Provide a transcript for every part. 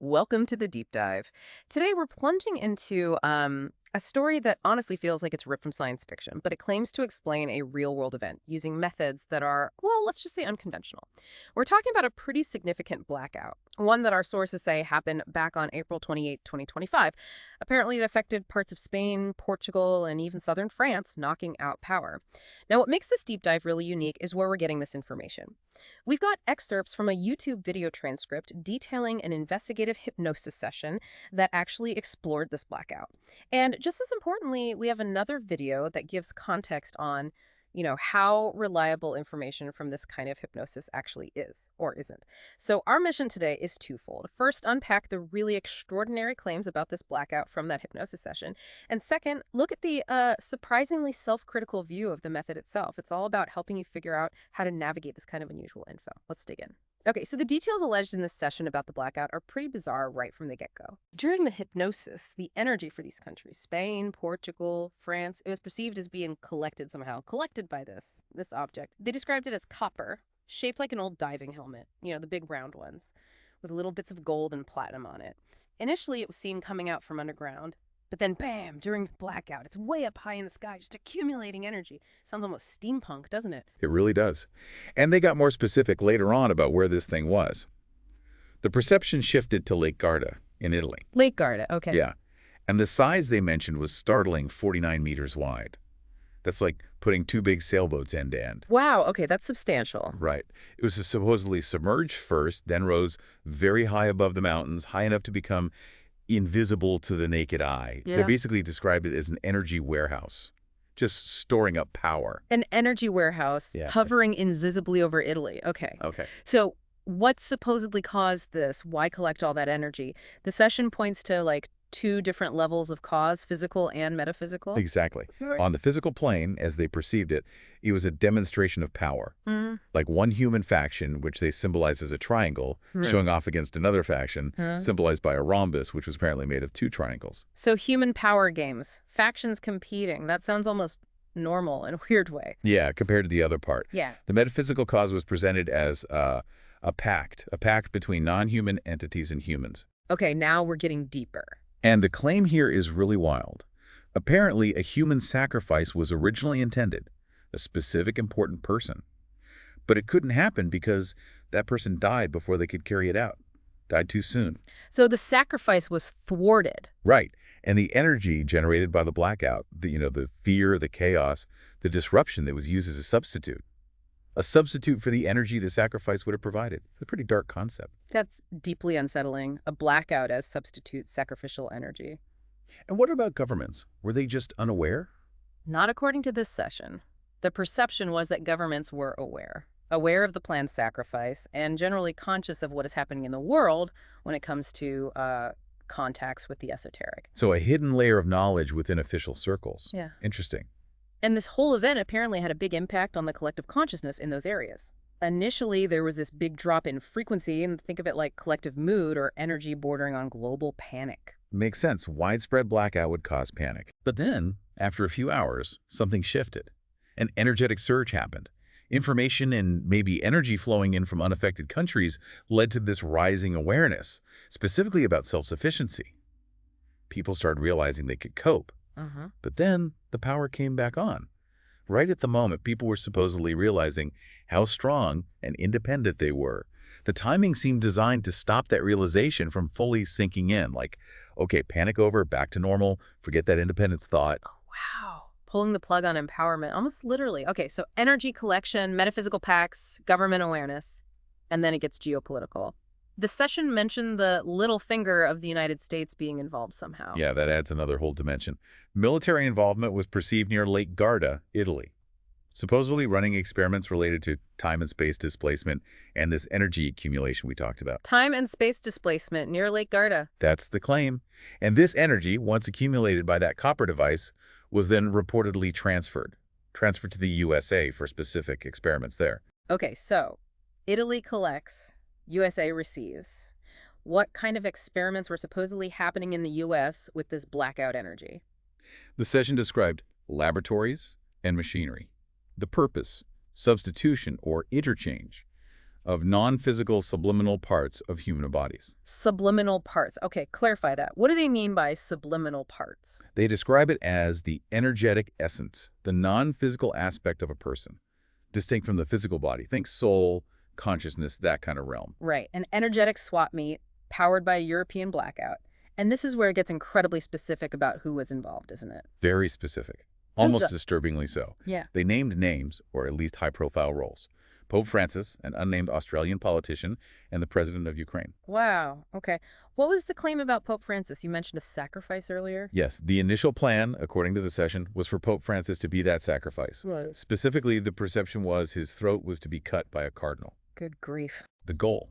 Welcome to the deep dive. Today we're plunging into a story that honestly feels like it's ripped from science fiction, but it claims to explain a real-world event using methods that are, well, let's just say unconventional. We're talking about a pretty significant blackout, one that our sources say happened back on April 28, 2025. Apparently it affected parts of Spain, Portugal, and even southern France, knocking out power. Now, what makes this deep dive really unique is where we're getting this information. We've got excerpts from a YouTube video transcript detailing an investigative hypnosis session that actually explored this blackout. And just as importantly, we have another video that gives context on, how reliable information from this kind of hypnosis actually is or isn't. So our mission today is twofold. First, unpack the really extraordinary claims about this blackout from that hypnosis session. And second, look at the surprisingly self-critical view of the method itself. It's all about helping you figure out how to navigate this kind of unusual info. Let's dig in. Okay, so the details alleged in this session about the blackout are pretty bizarre right from the get-go. During the hypnosis, the energy for these countries, Spain, Portugal, France, it was perceived as being collected somehow, collected by this object. They described it as copper, shaped like an old diving helmet, the big round ones, with little bits of gold and platinum on it. Initially, it was seen coming out from underground, but then bam, during the blackout, it's way up high in the sky, just accumulating energy. Sounds almost steampunk, doesn't it? It really does. And they got more specific later on about where this thing was. The perception shifted to Lake Garda in Italy. Lake Garda, okay. Yeah. And the size they mentioned was startling 49 meters wide. That's like putting two big sailboats end to end. Wow, okay, that's substantial. Right. It was supposedly submerged first, then rose very high above the mountains, high enough to become invisible to the naked eye. Yeah. They basically described it as an energy warehouse, just storing up power. An energy warehouse Yes. hovering invisibly over Italy. Okay. Okay. So what supposedly caused this? Why collect all that energy? The session points to like two different levels of cause, physical and metaphysical. Exactly. Right. On the physical plane, as they perceived it, it was a demonstration of power. Mhm. Like one human faction, which they symbolized as a triangle, Right. showing off against another faction, Huh? symbolized by a rhombus, which was apparently made of two triangles. So human power games, factions competing. That sounds almost normal in a weird way. Yeah, compared to the other part. Yeah. The metaphysical cause was presented as a pact between non-human entities and humans. Okay, now we're getting deeper. And the claim here is really wild. Apparently, a human sacrifice was originally intended, a specific important person. But it couldn't happen because that person died before they could carry it out. Died too soon. So the sacrifice was thwarted. Right. And the energy generated by the blackout, the fear, the chaos, the disruption that was used as a substitute. A substitute for the energy the sacrifice would have provided. It's a pretty dark concept. That's deeply unsettling. A blackout as substitute sacrificial energy. And what about governments? Were they just unaware? Not according to this session. The perception was that governments were aware of the planned sacrifice, and generally conscious of what is happening in the world when it comes to contacts with the esoteric. So a hidden layer of knowledge within official circles. Yeah. Interesting. And this whole event apparently had a big impact on the collective consciousness in those areas. Initially, there was this big drop in frequency, and think of it like collective mood or energy bordering on global panic. Makes sense. Widespread blackout would cause panic. But then, after a few hours, something shifted. An energetic surge happened. Information and maybe energy flowing in from unaffected countries led to this rising awareness, specifically about self-sufficiency. People started realizing they could cope. But then the power came back on. Right at the moment, people were supposedly realizing how strong and independent they were. The timing seemed designed to stop that realization from fully sinking in. Like, okay, panic over, back to normal, forget that independence thought. Wow. Pulling the plug on empowerment, almost literally. Okay, so energy collection, metaphysical pacts, government awareness, and then it gets geopolitical. The session mentioned the little finger of the United States being involved somehow. Yeah, that adds another whole dimension. Military involvement was perceived near Lake Garda, Italy, supposedly running experiments related to time and space displacement and this energy accumulation we talked about. Time and space displacement near Lake Garda. That's the claim. And this energy, once accumulated by that copper device, was then reportedly transferred to the USA for specific experiments there. Okay, so Italy collects, USA receives. What kind of experiments were supposedly happening in the US with this blackout energy? The session described laboratories and machinery. The purpose, substitution or interchange of non-physical subliminal parts of human bodies. Subliminal parts. Okay, clarify that. What do they mean by subliminal parts? They describe it as the energetic essence, the non-physical aspect of a person, distinct from the physical body. Think soul, consciousness, that kind of realm. Right, an energetic swap meet powered by a European blackout. And this is where it gets incredibly specific about who was involved, isn't it? Very specific. Almost disturbingly so. Yeah. They named names, or at least high-profile roles. Pope Francis, an unnamed Australian politician, and the president of Ukraine. Wow. Okay. What was the claim about Pope Francis? You mentioned a sacrifice earlier. Yes, the initial plan, according to the session, was for Pope Francis to be that sacrifice. Right. Specifically, the perception was his throat was to be cut by a cardinal. Good grief. The goal?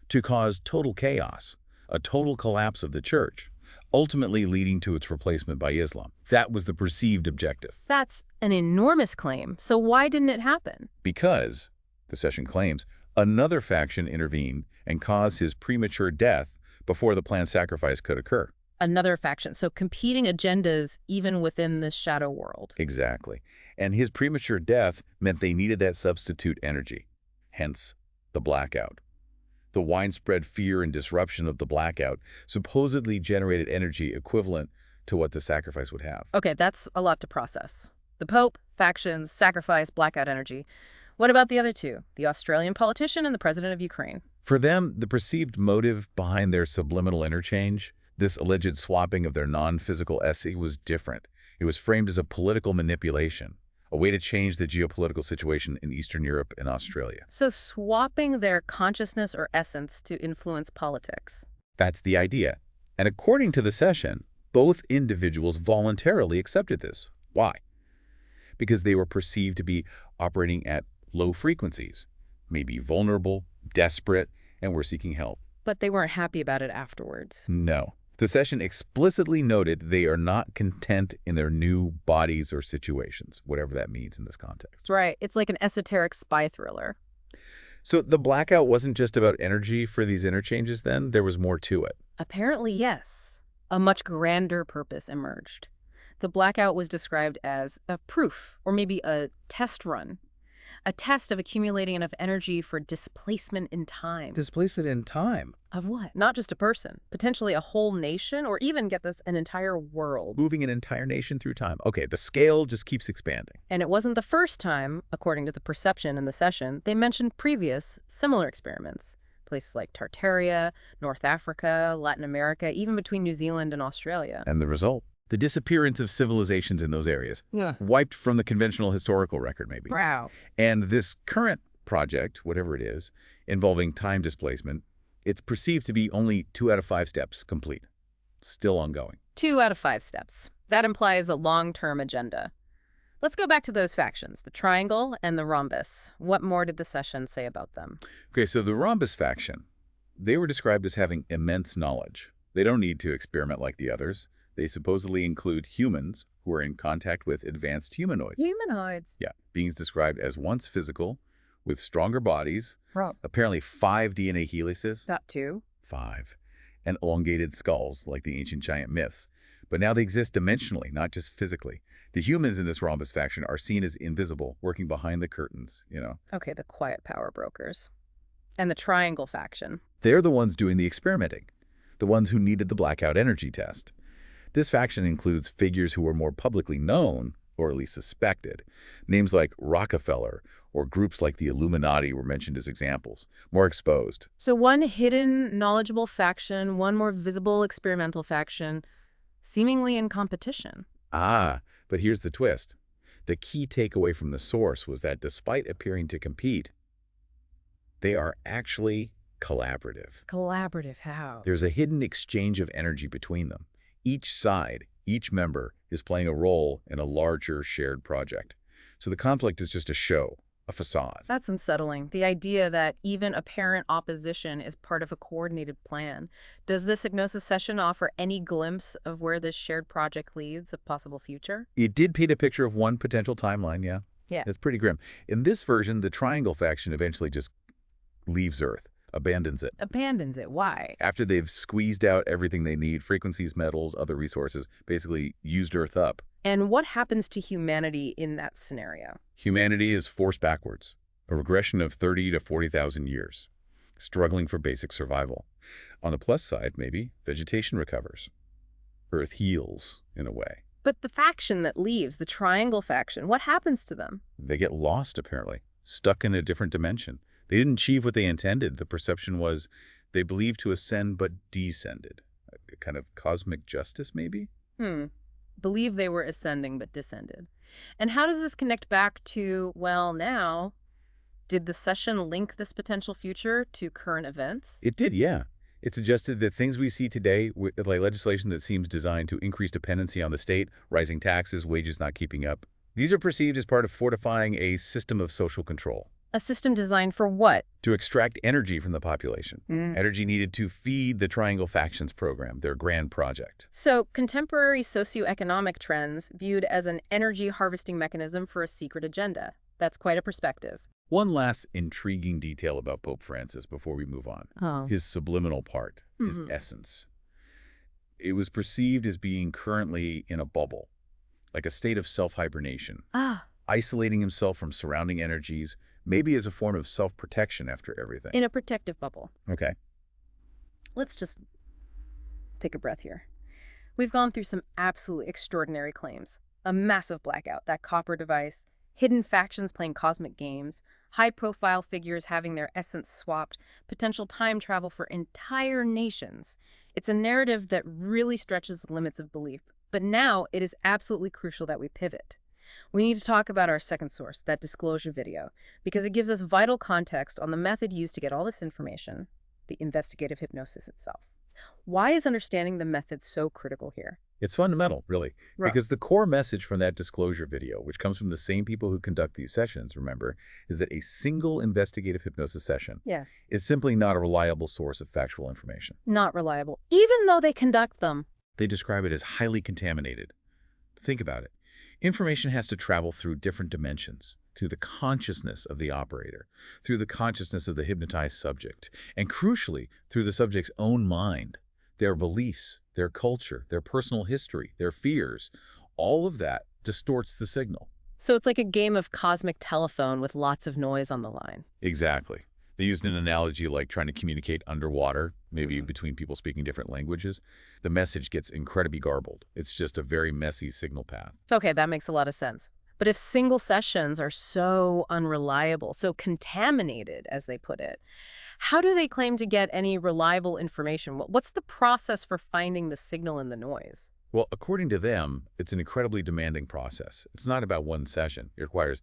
To cause total chaos, a total collapse of the church, ultimately leading to its replacement by Islam. That was the perceived objective. That's an enormous claim. So why didn't it happen? Because, the session claims, another faction intervened and caused his premature death before the planned sacrifice could occur. Another faction. So competing agendas even within this shadow world. Exactly. And his premature death meant they needed that substitute energy. Hence, the blackout. The widespread fear and disruption of the blackout supposedly generated energy equivalent to what the sacrifice would have. Okay, that's a lot to process. The Pope, factions, sacrifice, blackout energy. What about the other two? The Australian politician and the president of Ukraine. For them, the perceived motive behind their subliminal interchange, this alleged swapping of their non-physical essence, was different. It was framed as a political manipulation, a way to change the geopolitical situation in Eastern Europe and Australia. So swapping their consciousness or essence to influence politics. That's the idea. And according to the session, both individuals voluntarily accepted this. Why? Because they were perceived to be operating at low frequencies, maybe vulnerable, desperate, and were seeking help. But they weren't happy about it afterwards. No. The session explicitly noted they are not content in their new bodies or situations, whatever that means in this context. Right. It's like an esoteric spy thriller. So the blackout wasn't just about energy for these interchanges then? There was more to it. Apparently, yes. A much grander purpose emerged. The blackout was described as a proof, or maybe a test run. A test of accumulating enough energy for displacement in time. Displacement in time? Of what? Not just a person. Potentially a whole nation, or even, get this, an entire world. Moving an entire nation through time. Okay, the scale just keeps expanding. And it wasn't the first time, according to the perception in the session, they mentioned previous, similar experiments. Places like Tartaria, North Africa, Latin America, even between New Zealand and Australia. And the result? The disappearance of civilizations in those areas. Yeah. Wiped from the conventional historical record, maybe. Wow. And this current project, whatever it is, involving time displacement, it's perceived to be only 2 out of 5 steps complete. Still ongoing. 2 out of 5 steps. That implies a long-term agenda. Let's go back to those factions, the triangle and the rhombus. What more did the session say about them? Okay, so the rhombus faction, they were described as having immense knowledge. They don't need to experiment like the others. They supposedly include humans who are in contact with advanced humanoids. Humanoids? Yeah, beings described as once physical, with stronger bodies, Right. apparently 5 DNA helices. That too? 5. And elongated skulls, like the ancient giant myths. But now they exist dimensionally, not just physically. The humans in this rhombus faction are seen as invisible, working behind the curtains, you know. Okay, the quiet power brokers. And the triangle faction. They're the ones doing the experimenting, the ones who needed the blackout energy test. This faction includes figures who are more publicly known, or at least suspected. Names like Rockefeller or groups like the Illuminati were mentioned as examples, more exposed. So one hidden, knowledgeable faction, one more visible, experimental faction, seemingly in competition. Ah, but here's the twist. The key takeaway from the source was that despite appearing to compete, they are actually collaborative. Collaborative how? There's a hidden exchange of energy between them. Each side, each member, is playing a role in a larger shared project. So the conflict is just a show, a facade. That's unsettling. The idea that even apparent opposition is part of a coordinated plan. Does this hypnosis session offer any glimpse of where this shared project leads, a possible future? It did paint a picture of one potential timeline, yeah. Yeah. It's pretty grim. In this version, the Triangle faction eventually just leaves Earth. Abandons it. Abandons it. Why? After they've squeezed out everything they need, frequencies, metals, other resources, basically used Earth up. And what happens to humanity in that scenario? Humanity is forced backwards. a regression of 30 to 40,000 years, struggling for basic survival. On the plus side, maybe, vegetation recovers. Earth heals, in a way. But the faction that leaves, the Triangle faction, what happens to them? They get lost, apparently, stuck in a different dimension. They didn't achieve what they intended. The perception was they believed to ascend but descended. A kind of cosmic justice, maybe? Believe they were ascending but descended. And how does this connect back to, well, now, did the session link this potential future to current events? It did, yeah. It suggested that things we see today, like legislation that seems designed to increase dependency on the state, rising taxes, wages not keeping up, these are perceived as part of fortifying a system of social control. A system designed for what? To extract energy from the population. Energy needed to feed the Triangle Factions program, their grand project. So, contemporary socioeconomic trends viewed as an energy harvesting mechanism for a secret agenda. That's quite a perspective. One last intriguing detail about Pope Francis before we move on. His subliminal part, his essence. It was perceived as being currently in a bubble, like a state of self-hibernation, isolating himself from surrounding energies, maybe as a form of self-protection after everything. In a protective bubble. Okay. Let's just take a breath here. We've gone through some absolutely extraordinary claims. A massive blackout, that copper device, hidden factions playing cosmic games, high-profile figures having their essence swapped, potential time travel for entire nations. It's a narrative that really stretches the limits of belief. But now it is absolutely crucial that we pivot. We need to talk about our second source, that disclosure video, because it gives us vital context on the method used to get all this information, the investigative hypnosis itself. Why is understanding the method so critical here? It's fundamental, really, Right. because the core message from that disclosure video, which comes from the same people who conduct these sessions, remember, is that a single investigative hypnosis session is simply not a reliable source of factual information. Not reliable, even though they conduct them. They describe it as highly contaminated. Think about it. Information has to travel through different dimensions, through the consciousness of the operator, through the consciousness of the hypnotized subject, and crucially, through the subject's own mind, their beliefs, their culture, their personal history, their fears. All of that distorts the signal. So it's like a game of cosmic telephone with lots of noise on the line. Exactly. They used an analogy like trying to communicate underwater, maybe between people speaking different languages. The message gets incredibly garbled. It's just a very messy signal path. Okay, that makes a lot of sense. But if single sessions are so unreliable, so contaminated, as they put it, how do they claim to get any reliable information? What's the process for finding the signal in the noise? Well, according to them, it's an incredibly demanding process. It's not about one session. It requires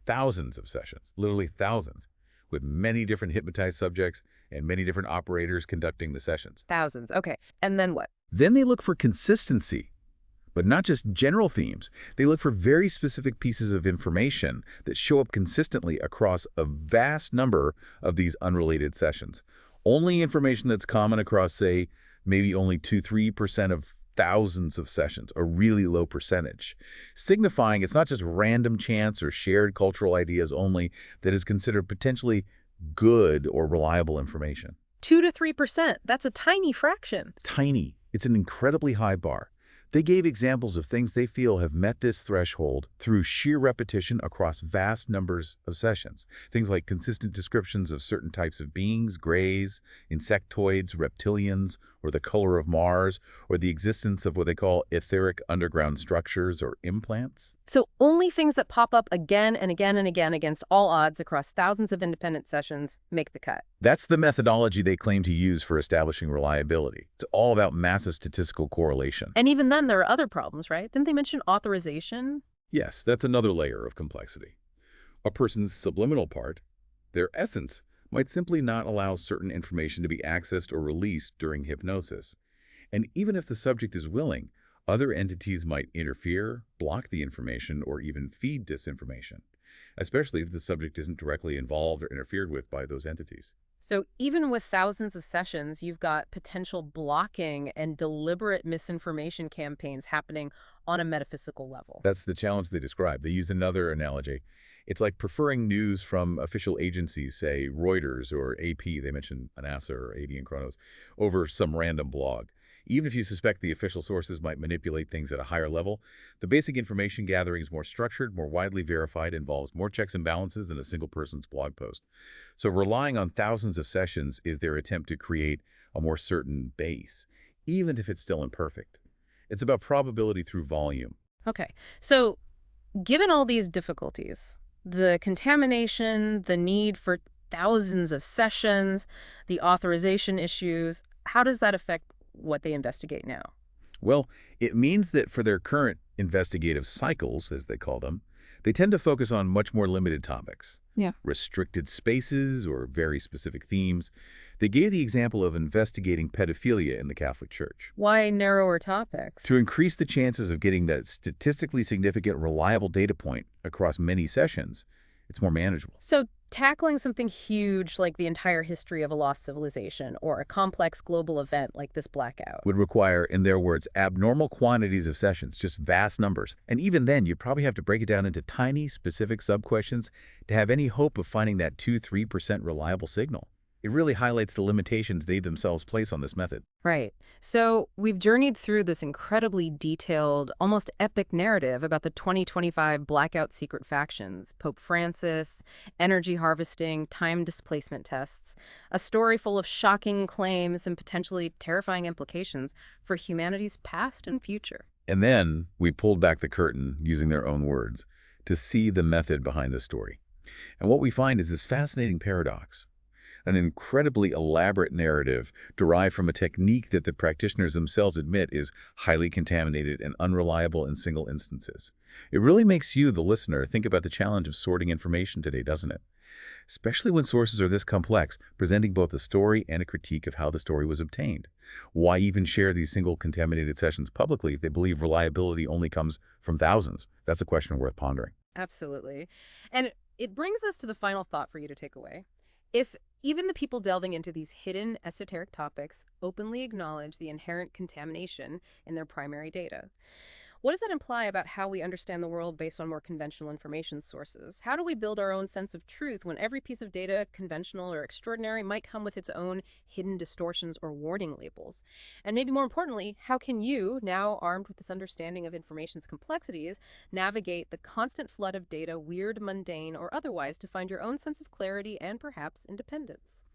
thousands of sessions, literally thousands, with many different hypnotized subjects and many different operators conducting the sessions. Thousands. Okay. And then what? Then they look for consistency, but not just general themes. They look for very specific pieces of information that show up consistently across a vast number of these unrelated sessions. Only information that's common across, say, maybe only 2-3% of thousands of sessions, a really low percentage, signifying it's not just random chance or shared cultural ideas only that is considered potentially good or reliable information. 2 to 3%. That's a tiny fraction. Tiny. It's an incredibly high bar. They gave examples of things they feel have met this threshold through sheer repetition across vast numbers of sessions. Things like consistent descriptions of certain types of beings, greys, insectoids, reptilians, or the color of Mars, or the existence of what they call etheric underground structures or implants. So only things that pop up again and again and again against all odds across thousands of independent sessions make the cut. That's the methodology they claim to use for establishing reliability. It's all about massive statistical correlation. And even then, there are other problems, right? Didn't they mention authorization? Yes, that's another layer of complexity. A person's subliminal part, their essence, might simply not allow certain information to be accessed or released during hypnosis. And even if the subject is willing, other entities might interfere, block the information, or even feed disinformation, especially if the subject isn't directly involved or interfered with by those entities. So even with thousands of sessions, you've got potential blocking and deliberate misinformation campaigns happening on a metaphysical level. That's the challenge they describe. They use another analogy. It's like preferring news from official agencies, say Reuters or AP, they mentioned NASA or AD and Chronos, over some random blog. Even if you suspect the official sources might manipulate things at a higher level, the basic information gathering is more structured, more widely verified, involves more checks and balances than a single person's blog post. So relying on thousands of sessions is their attempt to create a more certain base, even if it's still imperfect. It's about probability through volume. Okay. So given all these difficulties, the contamination, the need for thousands of sessions, the authorization issues, how does that affect what they investigate now? Well, it means that for their current investigative cycles, as they call them, they tend to focus on much more limited topics. Yeah. Restricted spaces or very specific themes. They gave the example of investigating pedophilia in the Catholic Church. Why narrower topics? To increase the chances of getting that statistically significant, reliable data point across many sessions, it's more manageable. So tackling something huge like the entire history of a lost civilization or a complex global event like this blackout. Would require, in their words, abnormal quantities of sessions, just vast numbers. And even then, you'd probably have to break it down into tiny, specific sub-questions to have any hope of finding that 2–3% reliable signal. It really highlights the limitations they themselves place on this method. Right. So we've journeyed through this incredibly detailed, almost epic narrative about the 2025 blackout secret factions, Pope Francis, energy harvesting, time displacement tests, a story full of shocking claims and potentially terrifying implications for humanity's past and future. And then we pulled back the curtain, using their own words, to see the method behind the story. And what we find is this fascinating paradox. An incredibly elaborate narrative derived from a technique that the practitioners themselves admit is highly contaminated and unreliable in single instances. It really makes you, the listener, think about the challenge of sorting information today, doesn't it? Especially when sources are this complex, presenting both a story and a critique of how the story was obtained. Why even share these single contaminated sessions publicly if they believe reliability only comes from thousands? That's a question worth pondering. Absolutely. And it brings us to the final thought for you to take away. If even the people delving into these hidden esoteric topics openly acknowledge the inherent contamination in their primary data, what does that imply about how we understand the world based on more conventional information sources? How do we build our own sense of truth when every piece of data, conventional or extraordinary, might come with its own hidden distortions or warning labels? And maybe more importantly, how can you, now armed with this understanding of information's complexities, navigate the constant flood of data, weird, mundane, or otherwise, to find your own sense of clarity and perhaps independence?